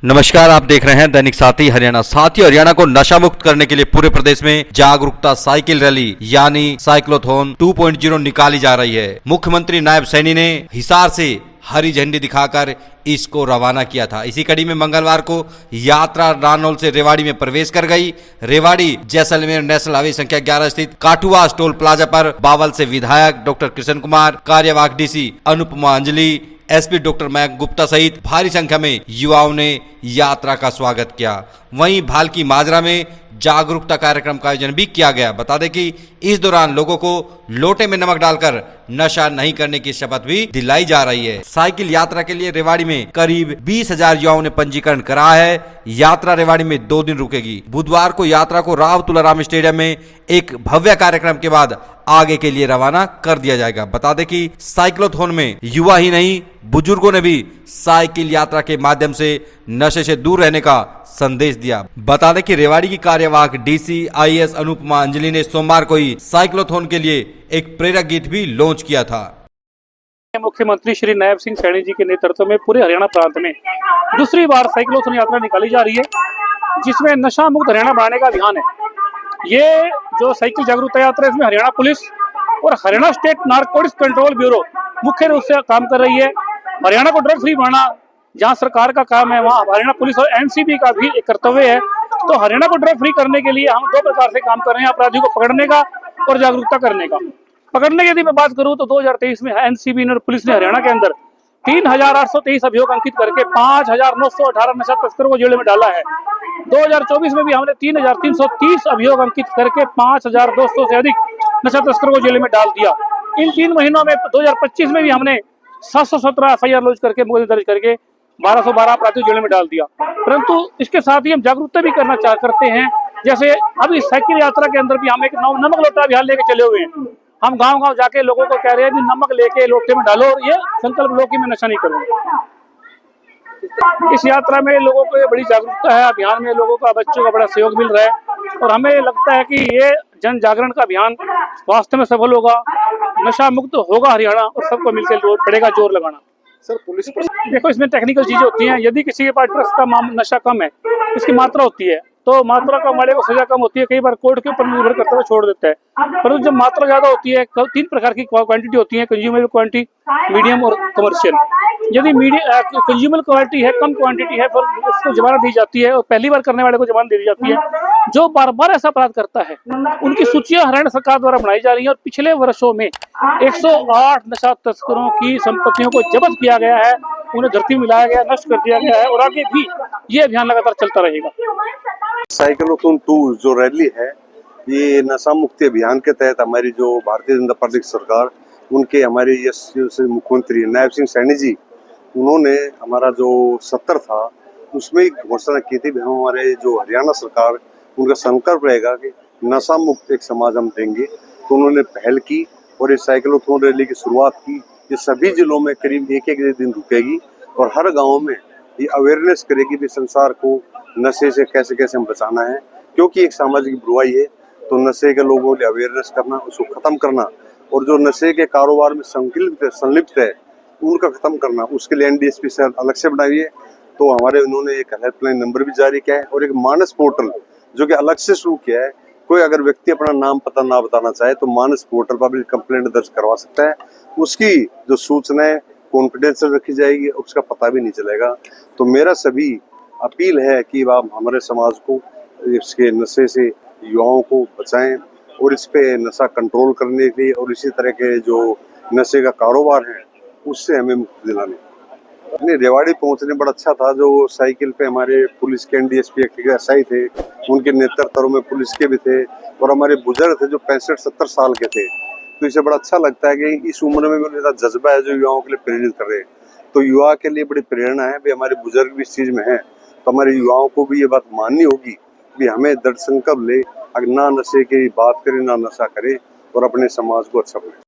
नमस्कार, आप देख रहे हैं दैनिक साथी हरियाणा। साथी हरियाणा को नशा मुक्त करने के लिए पूरे प्रदेश में जागरूकता साइकिल रैली यानी साइक्लोथॉन 2.0 निकाली जा रही है। मुख्यमंत्री नायब सैनी ने हिसार से हरी झंडी दिखाकर इसको रवाना किया था। इसी कड़ी में मंगलवार को यात्रा रानौल से रेवाड़ी में प्रवेश कर गई। रेवाड़ी जैसलमेर नेशनल हाईवे संख्या 11 स्थित काठुआ टोल प्लाजा पर बावल से विधायक डॉक्टर कृष्ण कुमार, कार्यवाहक DC Anupama Anjali, SP doctor Mayank Gupta सहित भारी संख्या में युवाओं ने यात्रा का स्वागत किया। वहीं भालकी माजरा में जागरूकता कार्यक्रम का आयोजन भी किया गया। बता दें कि इस दौरान लोगों को लोटे में नमक डालकर नशा नहीं करने की शपथ भी दिलाई जा रही है। साइकिल यात्रा के लिए रेवाड़ी में करीब 20,000 युवाओं ने पंजीकरण कराया है। यात्रा रेवाड़ी में 2 दिन रुकेगी। बुधवार को यात्रा को राव तुलाराम स्टेडियम में एक भव्य कार्यक्रम के बाद आगे के लिए रवाना कर दिया जाएगा। बता दें कि साइक्लोथॉन में युवा ही नहीं, बुजुर्गों ने भी साइकिल यात्रा के माध्यम से नशे से दूर रहने का संदेश दिया। बता दें कि रेवाड़ी की कार्यवाहक डीसी आईएएस अनुपमा अंजलि ने सोमवार को ही साइक्लोथॉन के लिए एक प्रेरक गीत भी लॉन्च किया था। मुख्यमंत्री श्री नायब सिंह सैनी जी के नेतृत्व में पूरे हरियाणा प्रांत में दूसरी बार साइक्लोथॉन यात्रा निकाली जा रही है, जिसमें नशा मुक्त हरियाणा बनाने का अभियान है। ये जो साइकिल जागरूकता यात्रा है, इसमें हरियाणा पुलिस और Haryana state narcotics control bureau मुख्य रूप से काम कर रही है। हरियाणा को ड्रग फ्री बनाना जहां सरकार का काम है, वहां हरियाणा पुलिस और एनसीबी का भी एक कर्तव्य है। तो हरियाणा को ड्रग फ्री करने के लिए हम 2 प्रकार से काम कर रहे हैं, अपराधियों को पकड़ने का और जागरूकता करने का। पकड़ने की यदि मैं बात करूं तो 2023 में एनसीबी और पुलिस ने हरियाणा के अंदर 3,823 अभियोग अंकित करके 5,918 नशा तस्करों को जेल में डाला है। 2024 में भी हमने 3,330 अभियोग अंकित करके 5,200 से अधिक नशा तस्करों को जेल में डाल दिया। इन 3 महीनों में 2025 में भी हमने 717 एफआईआर लॉन्च करके मुकदमे दर्ज करके 1212 अपराधियों जेल में डाल दिया। परंतु इसके साथ ही हम जागरूकता भी करते हैं। जैसे अभी साइकिल यात्रा के अंदर भी हम एक नमक लोटा अभियान लेके चले हुए हैं। हम गांव-गांव जाके लोगों को कह रहे हैं कि नमक लेके लोटे में डालो और ये संकल्प लो कि मैं नशा नहीं करूंगा। इस यात्रा में लोगों को ये बड़ी जागरूकता है। अभियान में लोगों का, बच्चों का बड़ा सहयोग मिल रहा है और हमें लगता है कि ये जन जागरण का अभियान वास्तव में सफल होगा। नशा मुक्त होगा हरियाणा और सबको मिलकर पड़ेगा जोर लगाना। सर, पुलिस देखो, इसमें टेक्निकल चीजें होती हैं। यदि किसी के पास ड्रग्स का नशा कम है, इसकी मात्रा होती है, तो मात्रा कम वाले को सजा कम होती है। कई बार कोर्ट के ऊपर निर्भर करता है, छोड़ देता है। परंतु जब मात्रा ज्यादा होती है, 3 प्रकार की क्वांटिटी होती है: कंज्यूमेबल क्वांटिटी, मीडियम और कमर्शियल। यदि कंज्यूमर क्वालिटी है, कम क्वांटिटी है, फिर उसको जमानत दी जाती है और पहली बार करने वाले को जमानत दी जाती है। जो बार बार ऐसा अपराध करता है, उनकी सूचियां हरियाणा सरकार द्वारा बनाई जा रही है और पिछले वर्षों में 108 नशा तस्करों की संपत्तियों को जब्त किया गया है, उन्हें धरती में मिलाया गया, नष्ट कर दिया गया है और आगे भी ये अभियान लगातार चलता रहेगा। साइक्लोथॉन 2 जो रैली है, ये नशा मुक्ति अभियान के तहत हमारी जो भारतीय जनता पार्टी सरकार, उनके हमारे मुख्यमंत्री नायब सिंह सैनी जी, उन्होंने हमारा जो 70 था उसमें घोषणा की थी। हम हमारे जो हरियाणा सरकार, उनका संकल्प रहेगा कि नशा मुक्त एक समाज हम देंगे। तो उन्होंने पहल की और इस साइक्लोथॉन रैली की शुरुआत की। ये सभी जिलों में करीब एक दिन रुकेगी और हर गांव में ये अवेयरनेस करेगी कि संसार को नशे से कैसे कैसे हम बचाना है, क्योंकि एक सामाजिक बुराई है। तो नशे के लोगों के अवेयरनेस करना, उसको खत्म करना और जो नशे के कारोबार में संलिप्त है उनका खत्म करना, उसके लिए एनडीएसपी से अलग से बनाई है। तो हमारे उन्होंने एक हेल्पलाइन नंबर भी जारी किया है और एक मानस पोर्टल जो कि अलग से शुरू किया है। कोई अगर व्यक्ति अपना नाम पता ना बताना चाहे तो मानस पोर्टल पर भी कंप्लेंट दर्ज करवा सकता है। उसकी जो सूचनाएं कॉन्फिडेंशियल रखी जाएगी, उसका पता भी नहीं चलेगा। तो मेरा सभी अपील है कि आप हमारे समाज को इसके नशे से युवाओं को बचाएं और इस पे नशा कंट्रोल करने के लिए और इसी तरह के जो नशे का कारोबार है उससे हमें मुक्ति दिलाने। नहीं, रेवाड़ी पहुंचने बड़ा अच्छा था। जो साइकिल पे हमारे पुलिस के एनडीएसपी के एसआई थे, उनके नेतृत्व में पुलिस के भी थे और हमारे बुजुर्ग थे जो 65-70 साल के थे। तो इसे बड़ा अच्छा लगता है कि इस उम्र में भी उनका जज्बा है जो युवाओं के लिए प्रेरित कर रहे हैं। तो युवा के लिए बड़ी प्रेरणा है भी, हमारे बुजुर्ग भी इस चीज में है। तो हमारे युवाओं को भी ये बात माननी होगी कि हमें दृढ़ संकल्प ले, ना नशे की बात करें, ना नशा करें और अपने समाज को अच्छा बनाए।